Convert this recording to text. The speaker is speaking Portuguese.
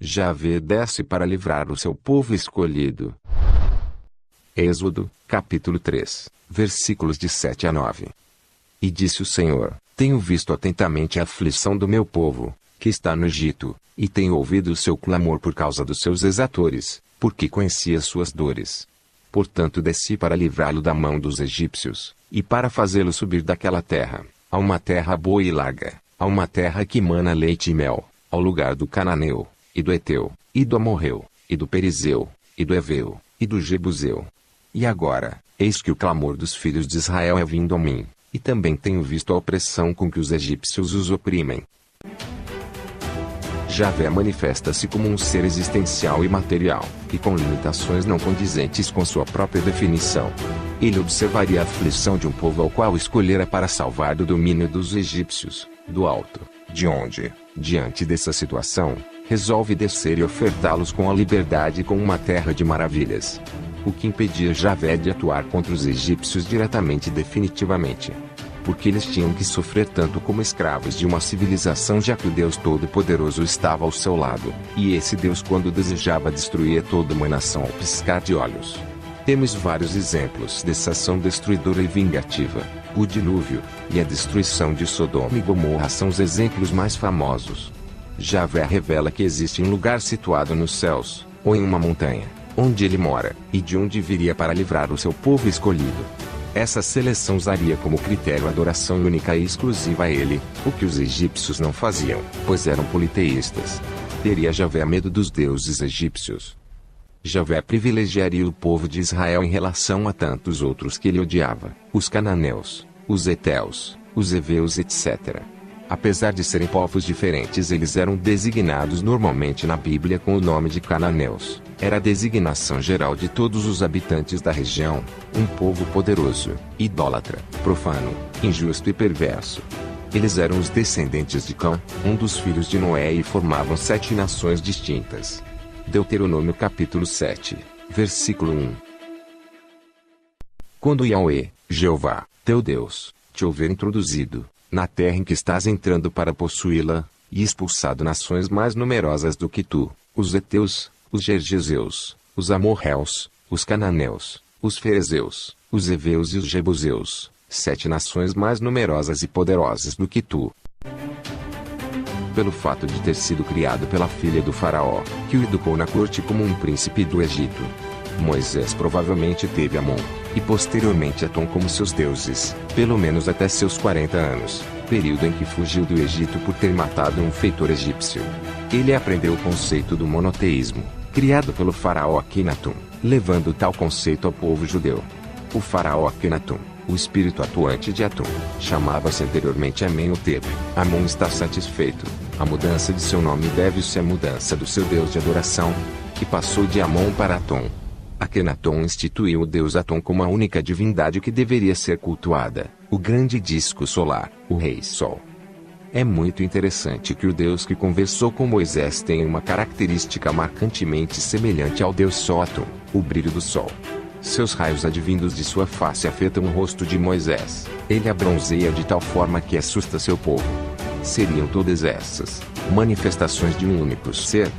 Javé desce para livrar o seu povo escolhido. Êxodo, capítulo 3, versículos de 7 a 9. E disse o Senhor: Tenho visto atentamente a aflição do meu povo, que está no Egito, e tenho ouvido o seu clamor por causa dos seus exatores, porque conheci as suas dores. Portanto desci para livrá-lo da mão dos egípcios, e para fazê-lo subir daquela terra, a uma terra boa e larga, a uma terra que mana leite e mel, ao lugar do cananeu, e do Eteu, e do Amorreu, e do Perizeu, e do Eveu, e do Jebuseu. E agora, eis que o clamor dos filhos de Israel é vindo a mim, e também tenho visto a opressão com que os egípcios os oprimem. Javé manifesta-se como um ser existencial e material, e com limitações não condizentes com sua própria definição. Ele observaria a aflição de um povo ao qual escolhera para salvar do domínio dos egípcios, do alto, de onde, diante dessa situação, resolve descer e ofertá-los com a liberdade e com uma terra de maravilhas. O que impedia Javé de atuar contra os egípcios diretamente e definitivamente? Porque eles tinham que sofrer tanto como escravos de uma civilização, já que o Deus Todo-Poderoso estava ao seu lado, e esse Deus, quando desejava, destruía toda uma nação ao piscar de olhos. Temos vários exemplos dessa ação destruidora e vingativa. O dilúvio e a destruição de Sodoma e Gomorra são os exemplos mais famosos. Javé revela que existe um lugar situado nos céus, ou em uma montanha, onde ele mora, e de onde viria para livrar o seu povo escolhido. Essa seleção usaria como critério a adoração única e exclusiva a ele, o que os egípcios não faziam, pois eram politeístas. Teria Javé medo dos deuses egípcios? Javé privilegiaria o povo de Israel em relação a tantos outros que ele odiava, os cananeus, os heteus, os heveus, etc. Apesar de serem povos diferentes, eles eram designados normalmente na Bíblia com o nome de cananeus. Era a designação geral de todos os habitantes da região, um povo poderoso, idólatra, profano, injusto e perverso. Eles eram os descendentes de Cã, um dos filhos de Noé, e formavam 7 nações distintas. Deuteronômio capítulo 7, versículo 1. Quando Yahweh, Jeová, teu Deus, te houver introduzido na terra em que estás entrando para possuí-la, e expulsado nações mais numerosas do que tu, os heteus, os gergeseus, os amorreus, os cananeus, os ferezeus, os heveus e os jebuseus, 7 nações mais numerosas e poderosas do que tu. Pelo fato de ter sido criado pela filha do faraó, que o educou na corte como um príncipe do Egito, Moisés provavelmente teve Amon, e posteriormente Atom como seus deuses, pelo menos até seus 40 anos, período em que fugiu do Egito por ter matado um feitor egípcio. Ele aprendeu o conceito do monoteísmo, criado pelo faraó Akhenaton, levando tal conceito ao povo judeu. O faraó Akhenaton, o espírito atuante de Atom, chamava-se anteriormente Amenhotep. Amon está satisfeito. A mudança de seu nome deve-se à mudança do seu deus de adoração, que passou de Amon para Atom. Akhenaton instituiu o deus Atom como a única divindade que deveria ser cultuada, o grande disco solar, o Rei Sol. É muito interessante que o Deus que conversou com Moisés tenha uma característica marcantemente semelhante ao Deus Sol Atom, o brilho do sol. Seus raios advindos de sua face afetam o rosto de Moisés. Ele a bronzeia de tal forma que assusta seu povo. Seriam todas essas manifestações de um único ser?